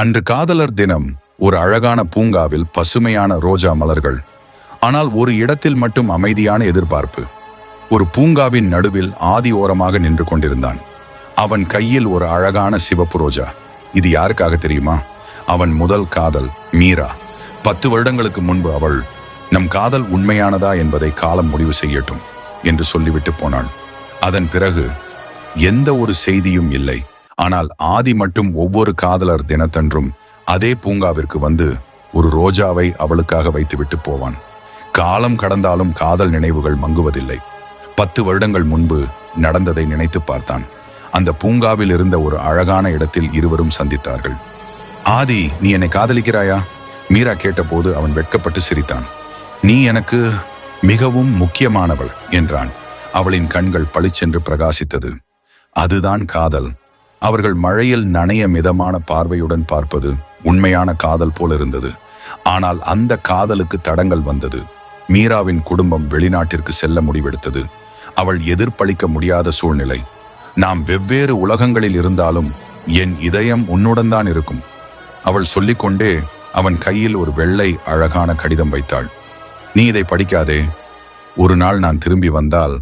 அன்று காதலர் தினம். ஒரு அழகான பூங்காவில் பசுமையான ரோஜா மலர்கள். ஆனால் ஒரு இடத்தில் மட்டும் அமைதியான எதிர்பார்ப்பு. ஒரு பூங்காவின் நடுவில் ஆதி ஓரமாக நின்று கொண்டிருந்தான். அவன் கையில் ஒரு அழகான சிவப்பு ரோஜா. இது யாருக்காக தெரியுமா? அவன் முதல் காதல் மீரா. 10 வருடங்களுக்கு முன்பு அவள், நம் காதல் உண்மையானதா என்பதை காலம் முடிவு செய்யட்டும் என்று சொல்லிவிட்டு போனாள். அதன் பிறகு எந்த ஒரு செய்தியும் இல்லை. ஆனால் ஆதி மட்டும் ஒவ்வொரு காதலர் தினத்தன்றும் அதே பூங்காவிற்கு வந்து ஒரு ரோஜாவை அவளுக்காக வைத்துவிட்டு போவான். காலம் கடந்தாலும் காதல் நினைவுகள் மங்குவதில்லை. 10 வருடங்கள் முன்பு நடந்ததை நினைத்து பார்த்தான். அந்த பூங்காவில் இருந்த ஒரு அழகான இடத்தில் இருவரும் சந்தித்தார்கள். ஆதி, நீ என்னை காதலிக்கிறாயா? மீரா கேட்டபோது அவன் வெட்கப்பட்டு சிரித்தான். நீ எனக்கு மிகவும் முக்கியமானவள் என்றான். அவளின் கண்கள் பளிச்சென்று பிரகாசித்தது. அதுதான் காதல். அவர்கள் மழையில் நனைய மிதமான பார்வையுடன் பார்ப்பது உண்மையான காதல் போல் இருந்தது. ஆனால் அந்த காதலுக்கு தடங்கள் வந்தது. மீராவின் குடும்பம் வெளிநாட்டிற்கு செல்ல முடிவெடுத்தது. அவள் எதிர்ப்பளிக்க முடியாத சூழ்நிலை. நாம் வெவ்வேறு உலகங்களில் இருந்தாலும் என் இதயம் உன்னுடன் தான் இருக்கும். அவள் சொல்லிக்கொண்டே அவன் கையில் ஒரு வெள்ளை அழகான கடிதம் வைத்தாள். நீ இதை படிக்காதே. ஒரு நாள் நான் திரும்பி வந்தால்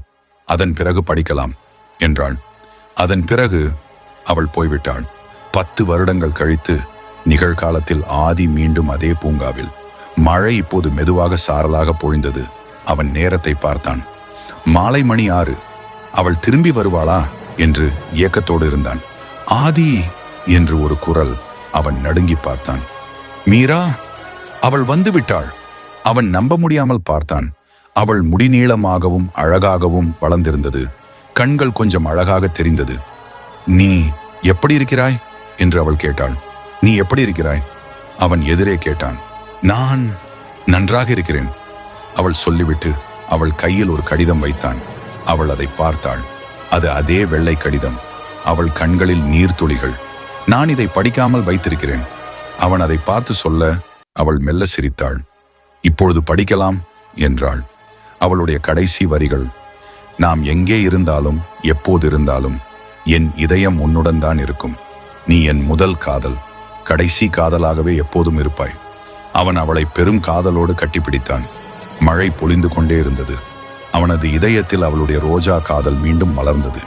அதன் பிறகு படிக்கலாம் என்றாள். அதன் பிறகு அவள் போய்விட்டாள். 10 வருடங்கள் கழித்து நிகழ்காலத்தில் ஆதி மீண்டும் அதே பூங்காவில். மழை இப்போது மெதுவாக சாரலாக பொழிந்தது. அவன் நேரத்தை பார்த்தான். மாலை மணி 6. அவள் திரும்பி வருவாளா என்று ஏக்கத்தோடு இருந்தான். ஆதி என்று ஒரு குரல். அவன் நடுங்கி பார்த்தான். மீரா, அவள் வந்து விட்டாள். அவன் நம்ப முடியாமல் பார்த்தான். அவள் முடிநீளமாகவும் அழகாகவும் வளர்ந்திருந்தது. கண்கள் கொஞ்சம் அழகாக தெரிந்தது. நீ எப்படி இருக்கிறாய் என்று அவள் கேட்டாள். நீ எப்படி இருக்கிறாய்? அவன் எதிரே கேட்டான். நான் நன்றாக இருக்கிறேன் அவள் சொல்லிவிட்டு அவள் கையில் ஒரு கடிதம் வைத்தான். அவள் அதை பார்த்தாள். அது அதே வெள்ளை கடிதம். அவள் கண்களில் நீர்த்துளிகள். நான் இதை படிக்காமல் வைத்திருக்கிறேன். அவன் அதை பார்த்து சொல்ல அவள் மெல்ல சிரித்தாள். இப்பொழுது படிக்கலாம் என்றாள். அவளுடைய கடைசி வரிகள். நாம் எங்கே இருந்தாலும் எப்போது இருந்தாலும் என் இதயம் உன்னுடன் தான் இருக்கும். நீ என் முதல் காதல், கடைசி காதலாகவே எப்போதும் இருப்பாய். அவன் அவளை பெரும் காதலோடு கட்டிப்பிடித்தான். மழை பொழிந்து கொண்டே இருந்தது. அவனது இதயத்தில் அவளுடைய ரோஜா காதல் மீண்டும் மலர்ந்தது.